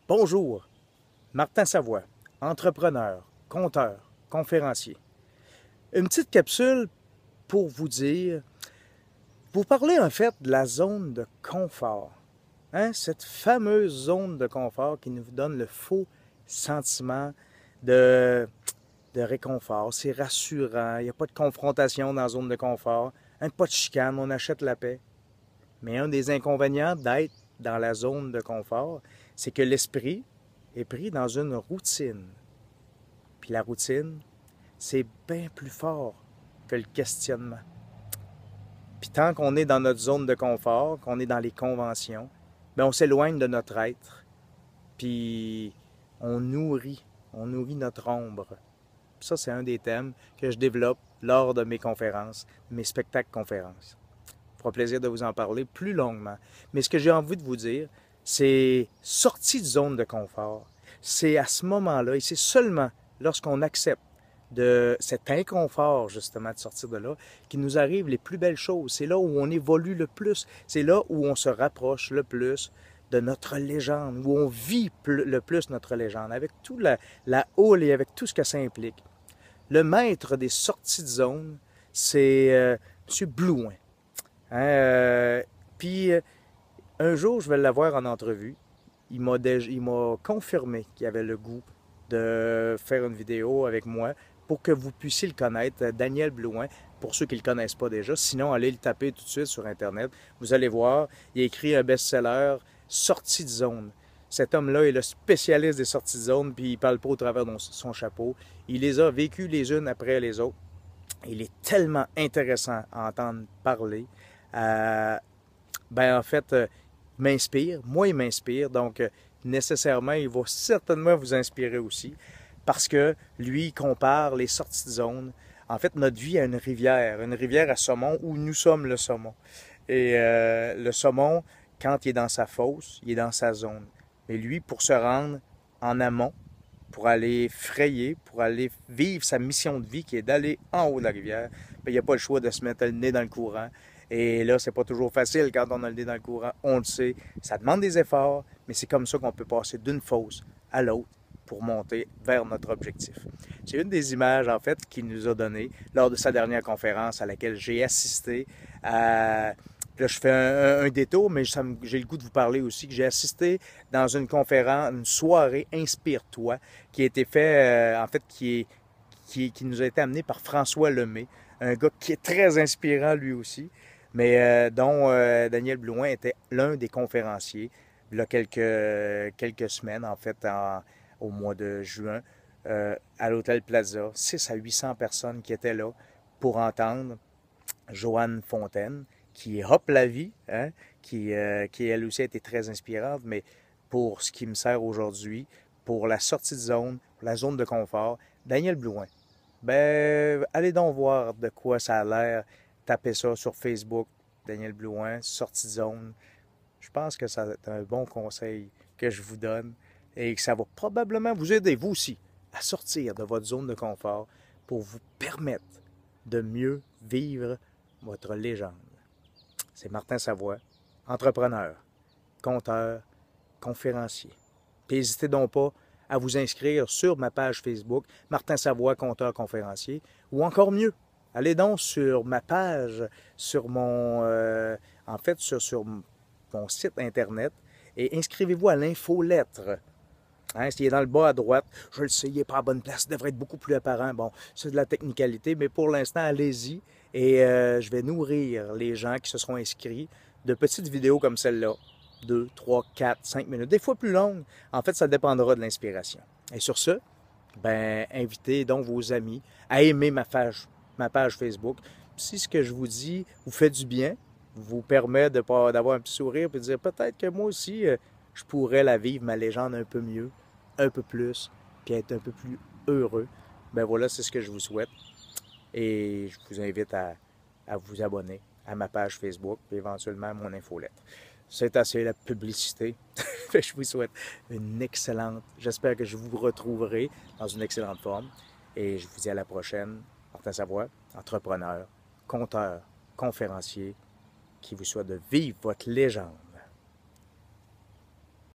Bonjour, Martin Savoie, entrepreneur, conteur, conférencier. Une petite capsule pour vous parler en fait de la zone de confort. Cette fameuse zone de confort qui nous donne le faux sentiment de, de réconfort. C'est rassurant, il n'y a pas de confrontation dans la zone de confort, pas de chicane, on achète la paix. Mais un des inconvénients d'être dans la zone de confort, c'est que l'esprit est pris dans une routine. Puis la routine, c'est bien plus fort que le questionnement. Puis tant qu'on est dans notre zone de confort, qu'on est dans les conventions, bien on s'éloigne de notre être. Puis on nourrit notre ombre. Ça, c'est un des thèmes que je développe lors de mes conférences, mes spectacles conférences. Ça fera plaisir de vous en parler plus longuement. Mais ce que j'ai envie de vous dire, c'est sortie de zone de confort. C'est à ce moment-là, et c'est seulement lorsqu'on accepte de cet inconfort, justement, de sortir de là, qu'il nous arrive les plus belles choses. C'est là où on évolue le plus. C'est là où on se rapproche le plus de notre légende, où on vit le plus notre légende, avec toute la houle et avec tout ce que ça implique. Le maître des sorties de zone, c'est M. Blouin. Puis un jour, je vais l'avoir en entrevue. Il m'a confirmé qu'il avait le goût de faire une vidéo avec moi pour que vous puissiez le connaître, Daniel Blouin, pour ceux qui ne le connaissent pas déjà. Sinon, allez le taper tout de suite sur Internet. Vous allez voir, il a écrit un best-seller, Sortie de zone. Cet homme-là est le spécialiste des sorties de zone, puis il ne parle pas au travers de son chapeau. Il les a vécues les unes après les autres. Il est tellement intéressant à entendre parler. En fait, m'inspire. Moi, il m'inspire. Donc, nécessairement, il va certainement vous inspirer aussi. Parce que lui, il compare les sorties de zone. En fait, notre vie à une rivière à saumon où nous sommes le saumon. Et le saumon, quand il est dans sa fosse, il est dans sa zone. Mais lui, pour se rendre en amont, pour aller frayer, pour aller vivre sa mission de vie qui est d'aller en haut de la rivière, bien, il n'y a pas le choix de se mettre le nez dans le courant. Et là, c'est pas toujours facile quand on a le nez dans le courant, on le sait. Ça demande des efforts, mais c'est comme ça qu'on peut passer d'une fosse à l'autre pour monter vers notre objectif. C'est une des images, en fait, qu'il nous a données lors de sa dernière conférence à laquelle j'ai assisté. Là, je fais un détour, mais j'ai le goût de vous parler aussi que j'ai assisté dans une conférence, une soirée Inspire-toi, qui a été fait, en fait, qui nous a été amené par François Lemay, un gars qui est très inspirant lui aussi, mais dont Daniel Blouin était l'un des conférenciers, il y a quelques semaines, en fait, au mois de juin, à l'Hôtel Plaza. 600 à 800 personnes qui étaient là pour entendre Joanne Fontaine, qui hop la vie, qui elle aussi a été très inspirante, mais pour ce qui me sert aujourd'hui, pour la sortie de zone, pour la zone de confort, Daniel Blouin. Ben, allez donc voir de quoi ça a l'air. Tapez ça sur Facebook, Daniel Blouin, sortie de zone. Je pense que c'est un bon conseil que je vous donne et que ça va probablement vous aider, vous aussi, à sortir de votre zone de confort pour vous permettre de mieux vivre votre légende. C'est Martin Savoie, entrepreneur, conteur, conférencier. Puis n'hésitez donc pas à vous inscrire sur ma page Facebook, Martin Savoie, conteur, conférencier, ou encore mieux, allez donc sur ma page, sur mon, sur mon site Internet, et inscrivez-vous à l'infolettre. S'il est dans le bas à droite, je le sais, il n'est pas à bonne place, il devrait être beaucoup plus apparent. Bon, c'est de la technicalité, mais pour l'instant, allez-y. Et je vais nourrir les gens qui se seront inscrits de petites vidéos comme celle-là. 2, 3, 4, 5 minutes, des fois plus longues. En fait, ça dépendra de l'inspiration. Et sur ce, ben, invitez donc vos amis à aimer ma page Facebook. Si ce que je vous dis vous fait du bien, vous permet d'avoir un petit sourire et de dire peut-être que moi aussi, je pourrais la vivre, ma légende, un peu mieux, un peu plus, puis être un peu plus heureux. Ben voilà, c'est ce que je vous souhaite. Et je vous invite à vous abonner à ma page Facebook et éventuellement à mon infolettre. C'est assez la publicité. Je vous souhaite une excellente... J'espère que je vous retrouverai dans une excellente forme. Et je vous dis à la prochaine. Martin Savoie, entrepreneur, conteur, conférencier, qui vous souhaite de vivre votre légende.